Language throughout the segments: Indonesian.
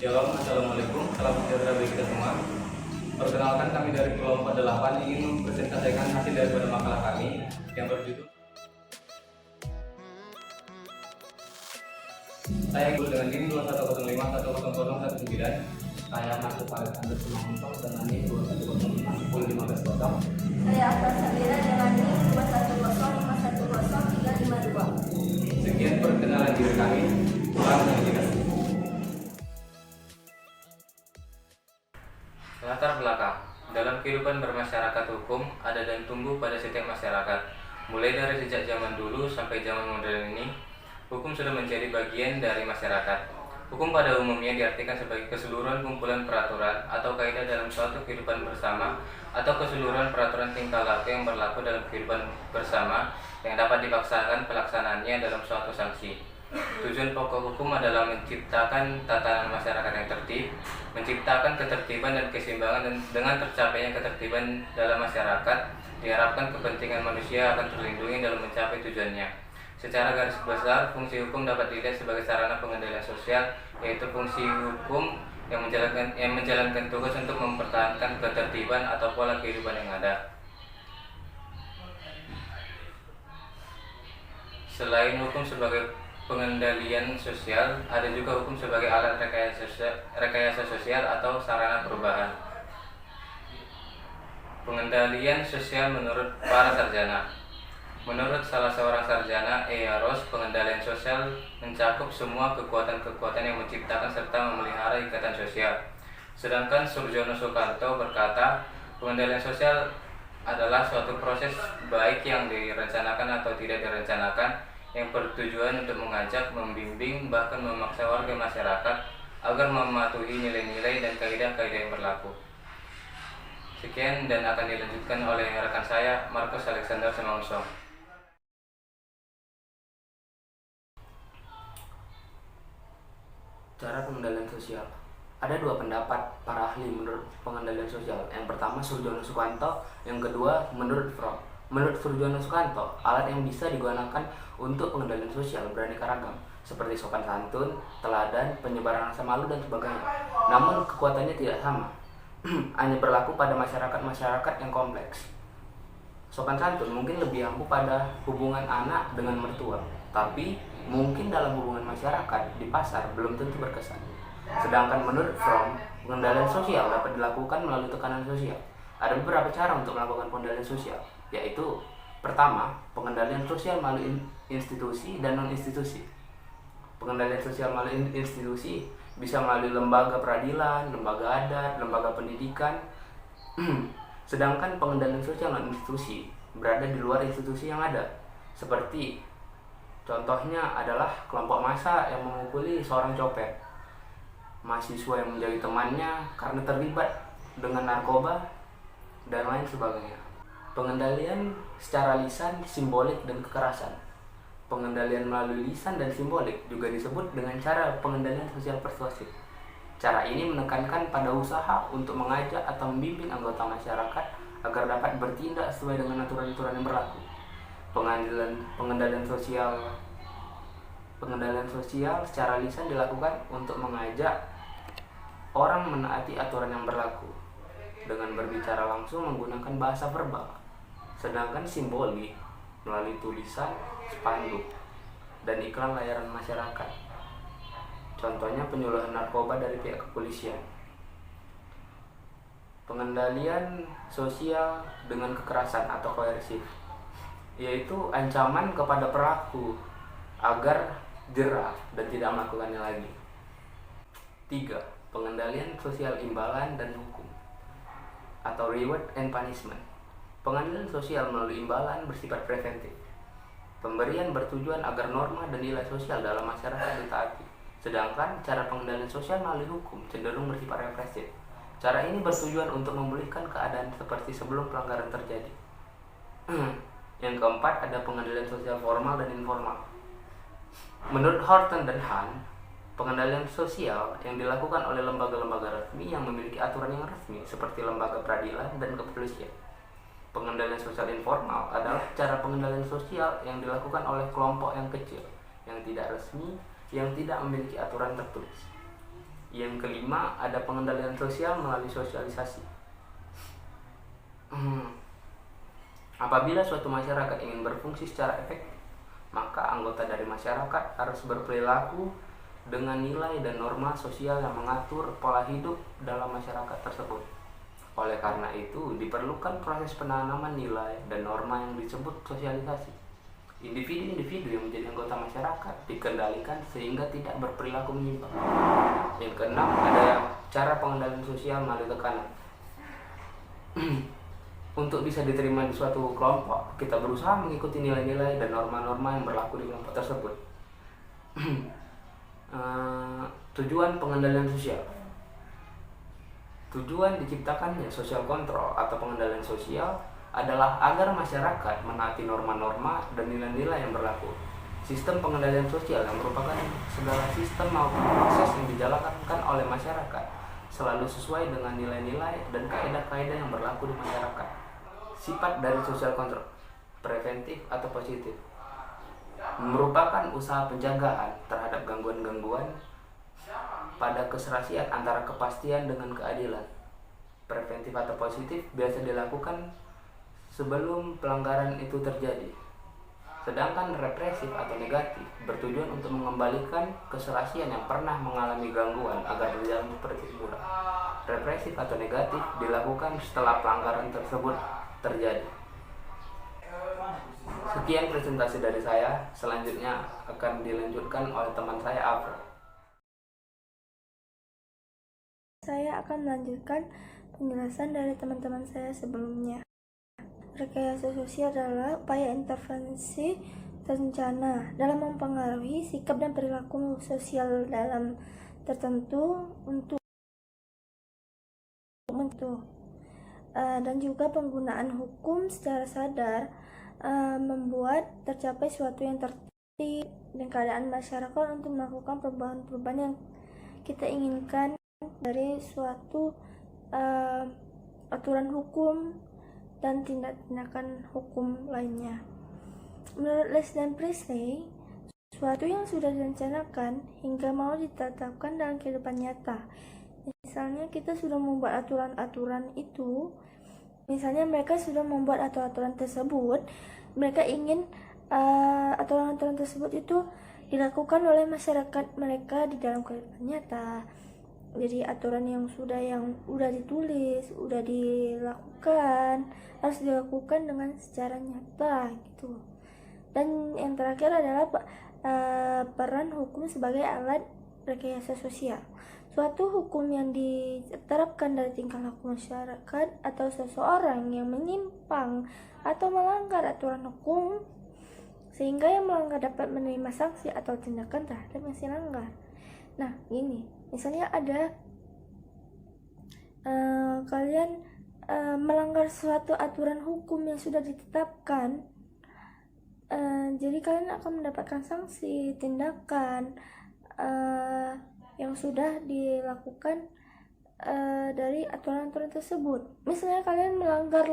Shalom, Assalamualaikum, salam sejahtera bagi kita semua. Perkenalkan, kami dari kelompok 8 ingin mempresentasikan hasil daripada makalah kami yang berjudul Saya Gul dengan NIM 210510019. Saya Marco Farid Anders Simangunto dengan NIM 210510015. Saya Akbar Sabira dengan NIM 210510352. Sekian perkenalan diri kami. Salam pendidikan. Latar belakang. Dalam kehidupan bermasyarakat, hukum ada dan tumbuh pada setiap masyarakat. Mulai dari sejak zaman dulu sampai zaman modern ini, hukum sudah menjadi bagian dari masyarakat. Hukum pada umumnya diartikan sebagai keseluruhan kumpulan peraturan atau kaidah dalam suatu kehidupan bersama atau keseluruhan peraturan tingkah laku yang berlaku dalam kehidupan bersama yang dapat dipaksakan pelaksanaannya dalam suatu sanksi. Tujuan pokok hukum adalah menciptakan tatanan masyarakat yang tertib, menciptakan ketertiban dan keseimbangan, dan dengan tercapainya ketertiban dalam masyarakat, diharapkan kepentingan manusia akan terlindungi dalam mencapai tujuannya. Secara garis besar, fungsi hukum dapat dilihat sebagai sarana pengendalian sosial, yaitu fungsi hukum yang menjalankan tugas untuk mempertahankan ketertiban atau pola kehidupan yang ada. Selain hukum sebagai pengendalian sosial, ada juga hukum sebagai alat rekayasa sosial atau sarana perubahan. Pengendalian sosial menurut para sarjana. Menurut salah seorang sarjana, Ross, pengendalian sosial mencakup semua kekuatan-kekuatan yang menciptakan serta memelihara ikatan sosial. Sedangkan Surjono Sukanto berkata, pengendalian sosial adalah suatu proses baik yang direncanakan atau tidak direncanakan, yang bertujuan untuk mengajak, membimbing, bahkan memaksa warga masyarakat agar mematuhi nilai-nilai dan kaidah-kaidah yang berlaku. Sekian dan akan dilanjutkan oleh rekan saya, Marcus Alexander Simangunto. Cara pengendalian sosial. Ada dua pendapat para ahli menurut pengendalian sosial. Yang pertama Surjono Sukanto, yang kedua menurut Fromm. Menurut Surjono Sukanto, alat yang bisa digunakan untuk pengendalian sosial beraneka ragam, seperti sopan santun, teladan, penyebaran rasa malu, dan sebagainya. Namun kekuatannya tidak sama, hanya berlaku pada masyarakat-masyarakat yang kompleks. Sopan santun mungkin lebih ampuh pada hubungan anak dengan mertua, tapi mungkin dalam hubungan masyarakat di pasar belum tentu berkesan. Sedangkan menurut Fromm, pengendalian sosial dapat dilakukan melalui tekanan sosial. Ada beberapa cara untuk melakukan pengendalian sosial, yaitu pertama, pengendalian sosial melalui institusi dan non-institusi. Pengendalian sosial melalui institusi bisa melalui lembaga peradilan, lembaga adat, lembaga pendidikan. Sedangkan pengendalian sosial non-institusi berada di luar institusi yang ada. Seperti contohnya adalah kelompok massa yang memukuli seorang copet, mahasiswa yang menjadi temannya karena terlibat dengan narkoba, dan lain sebagainya. Pengendalian secara lisan, simbolik, dan kekerasan. Pengendalian melalui lisan dan simbolik juga disebut dengan cara pengendalian sosial persuasif. Cara ini menekankan pada usaha untuk mengajak atau membimbing anggota masyarakat agar dapat bertindak sesuai dengan aturan-aturan yang berlaku. Pengendalian sosial secara lisan dilakukan untuk mengajak orang menaati aturan yang berlaku dengan berbicara langsung menggunakan bahasa verbal. Sedangkan simbolik melalui tulisan, spanduk, dan iklan layanan masyarakat. Contohnya penyuluhan narkoba dari pihak kepolisian. Pengendalian sosial dengan kekerasan atau koersif, yaitu ancaman kepada pelaku agar jerah dan tidak melakukannya lagi. 3. Pengendalian sosial imbalan dan hukum atau reward and punishment. Pengendalian sosial melalui imbalan bersifat preventif. Pemberian bertujuan agar norma dan nilai sosial dalam masyarakat ditaati. Sedangkan cara pengendalian sosial melalui hukum cenderung bersifat represif. Cara ini bertujuan untuk memulihkan keadaan seperti sebelum pelanggaran terjadi. Yang keempat, ada pengendalian sosial formal dan informal. Menurut Horton dan Hahn, pengendalian sosial yang dilakukan oleh lembaga-lembaga resmi yang memiliki aturan yang resmi seperti lembaga peradilan dan kepolisian. Pengendalian sosial informal adalah cara pengendalian sosial yang dilakukan oleh kelompok yang kecil, yang tidak resmi, yang tidak memiliki aturan tertulis. Yang kelima, ada pengendalian sosial melalui sosialisasi. Apabila suatu masyarakat ingin berfungsi secara efektif, maka anggota dari masyarakat harus berperilaku dengan nilai dan norma sosial yang mengatur pola hidup dalam masyarakat tersebut. Oleh karena itu, diperlukan proses penanaman nilai dan norma yang disebut sosialisasi. Individu-individu yang menjadi anggota masyarakat dikendalikan sehingga tidak berperilaku menyimpang. Yang keenam, ada cara pengendalian sosial melalui tekanan. Untuk bisa diterima di suatu kelompok, kita berusaha mengikuti nilai-nilai dan norma-norma yang berlaku di kelompok tersebut. Tujuan pengendalian sosial. Tujuan diciptakannya social control atau pengendalian sosial adalah agar masyarakat menaati norma-norma dan nilai-nilai yang berlaku. Sistem pengendalian sosial yang merupakan segala sistem maupun proses yang dijalankan oleh masyarakat selalu sesuai dengan nilai-nilai dan kaidah-kaidah yang berlaku di masyarakat. Sifat dari social control, preventif atau positif, merupakan usaha penjagaan terhadap gangguan-gangguan pada keserasian antara kepastian dengan keadilan. Preventif atau positif biasa dilakukan sebelum pelanggaran itu terjadi. Sedangkan represif atau negatif bertujuan untuk mengembalikan keserasian yang pernah mengalami gangguan agar berjalan seperti semula. Represif atau negatif dilakukan setelah pelanggaran tersebut terjadi. Sekian presentasi dari saya, selanjutnya akan dilanjutkan oleh teman saya, Afra. Saya akan melanjutkan penjelasan dari teman-teman saya sebelumnya. Rekayasa sosial adalah upaya intervensi terencana dalam mempengaruhi sikap dan perilaku sosial dalam tertentu untuk dan juga penggunaan hukum secara sadar membuat tercapai suatu yang tertib dan keadaan masyarakat untuk melakukan perubahan-perubahan yang kita inginkan dari suatu aturan hukum dan tindak-tindakan hukum lainnya. Menurut Leslie Priestley, suatu yang sudah direncanakan hingga mau ditetapkan dalam kehidupan nyata. Misalnya kita sudah membuat aturan-aturan itu, misalnya mereka sudah membuat aturan-aturan tersebut, mereka ingin aturan-aturan tersebut itu dilakukan oleh masyarakat mereka di dalam kehidupan nyata. Jadi aturan yang udah ditulis, udah dilakukan, harus dilakukan dengan secara nyata gitu. Dan yang terakhir adalah peran hukum sebagai alat rekayasa sosial. Suatu hukum yang diterapkan dari tingkah laku masyarakat atau seseorang yang menyimpang atau melanggar aturan hukum sehingga yang melanggar dapat menerima sanksi atau tindakan terhadap yang dilanggar. Nah, gini, misalnya ada kalian melanggar suatu aturan hukum yang sudah ditetapkan, jadi kalian akan mendapatkan sanksi, tindakan yang sudah dilakukan dari aturan-aturan tersebut. Misalnya kalian melanggar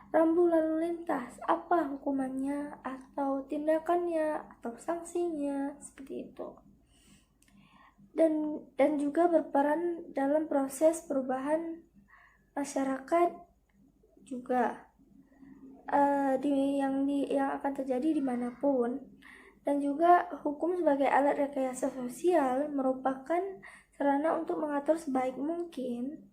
rambu lalu lintas, apa hukumannya atau tindakannya atau sanksinya, seperti itu. Dan juga berperan dalam proses perubahan masyarakat juga yang akan terjadi dimanapun. Dan juga hukum sebagai alat rekayasa sosial merupakan sarana untuk mengatur sebaik mungkin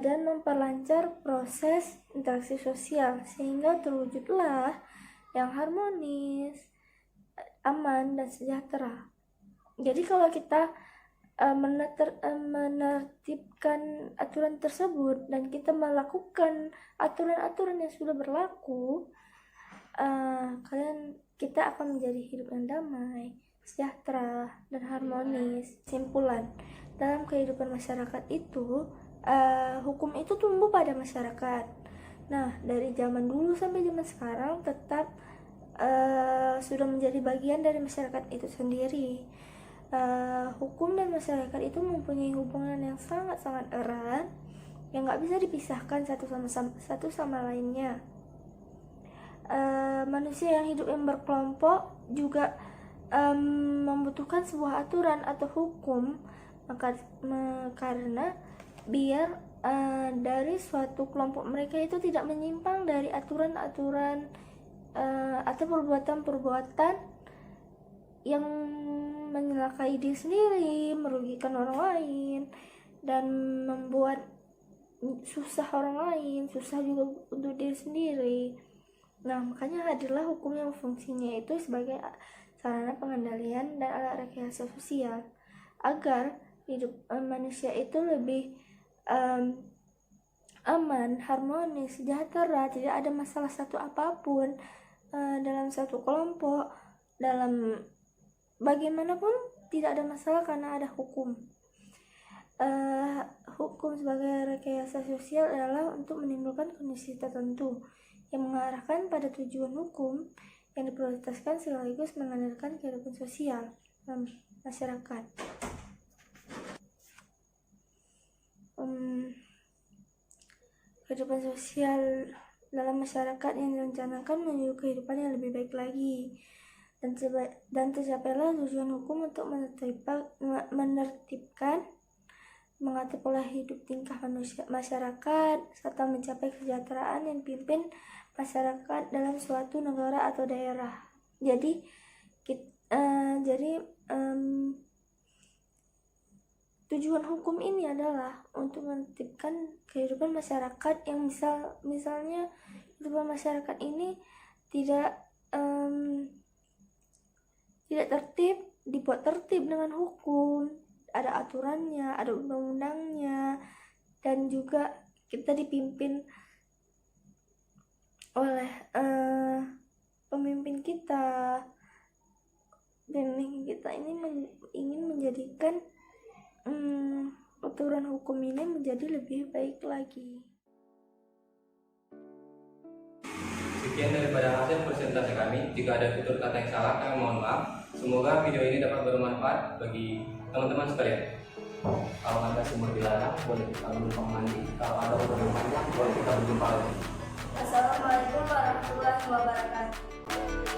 dan memperlancar proses interaksi sosial sehingga terwujudlah yang harmonis, aman, dan sejahtera. Jadi kalau kita menertibkan aturan tersebut dan kita melakukan aturan-aturan yang sudah berlaku, kita akan menjadi hidup yang damai, sejahtera, dan harmonis. Simpulan, dalam kehidupan masyarakat itu, hukum itu tumbuh pada masyarakat. Nah, dari zaman dulu sampai zaman sekarang tetap sudah menjadi bagian dari masyarakat itu sendiri. Hukum dan masyarakat itu mempunyai hubungan yang sangat-sangat erat yang nggak bisa dipisahkan satu sama lainnya. Manusia yang hidup yang berkelompok juga membutuhkan sebuah aturan atau hukum, karena biar dari suatu kelompok mereka itu tidak menyimpang dari aturan-aturan atau perbuatan-perbuatan yang menyalakai diri sendiri, merugikan orang lain, dan membuat susah orang lain, susah juga untuk diri sendiri. Nah, makanya hadirlah hukum yang fungsinya itu sebagai sarana pengendalian dan alat rekayasa sosial agar hidup manusia itu lebih aman, harmonis, sejahtera, tidak ada masalah satu apapun dalam satu kelompok, dalam bagaimanapun tidak ada masalah karena ada hukum. Hukum sebagai rekayasa sosial adalah untuk menimbulkan kondisi tertentu yang mengarahkan pada tujuan hukum yang diprioritaskan sekaligus mengandalkan kehidupan sosial dalam masyarakat. Kehidupan sosial dalam masyarakat yang direncanakan menuju kehidupan yang lebih baik lagi, dan tercapailah tujuan hukum untuk menertibkan, mengatur pola hidup tingkah masyarakat, serta mencapai kesejahteraan yang dipimpin masyarakat dalam suatu negara atau daerah. Jadi tujuan hukum ini adalah untuk menertibkan kehidupan masyarakat yang misalnya kehidupan masyarakat ini tidak tertib, dibuat tertib dengan hukum, ada aturannya, ada undang-undangnya, dan juga kita dipimpin oleh pemimpin kita. Pemimpin kita ini ingin menjadikan aturan hukum ini menjadi lebih baik lagi. Sekian daripada hasil presentasi kami. Jika ada tutur kata yang salah, kami mohon maaf. Semoga video ini dapat bermanfaat bagi teman-teman sekalian. Kalau ada sumber dilarang, boleh kita menumpang mandi. Kalau ada orang panjang, boleh kita berjumpa lagi. Assalamualaikum warahmatullahi wabarakatuh.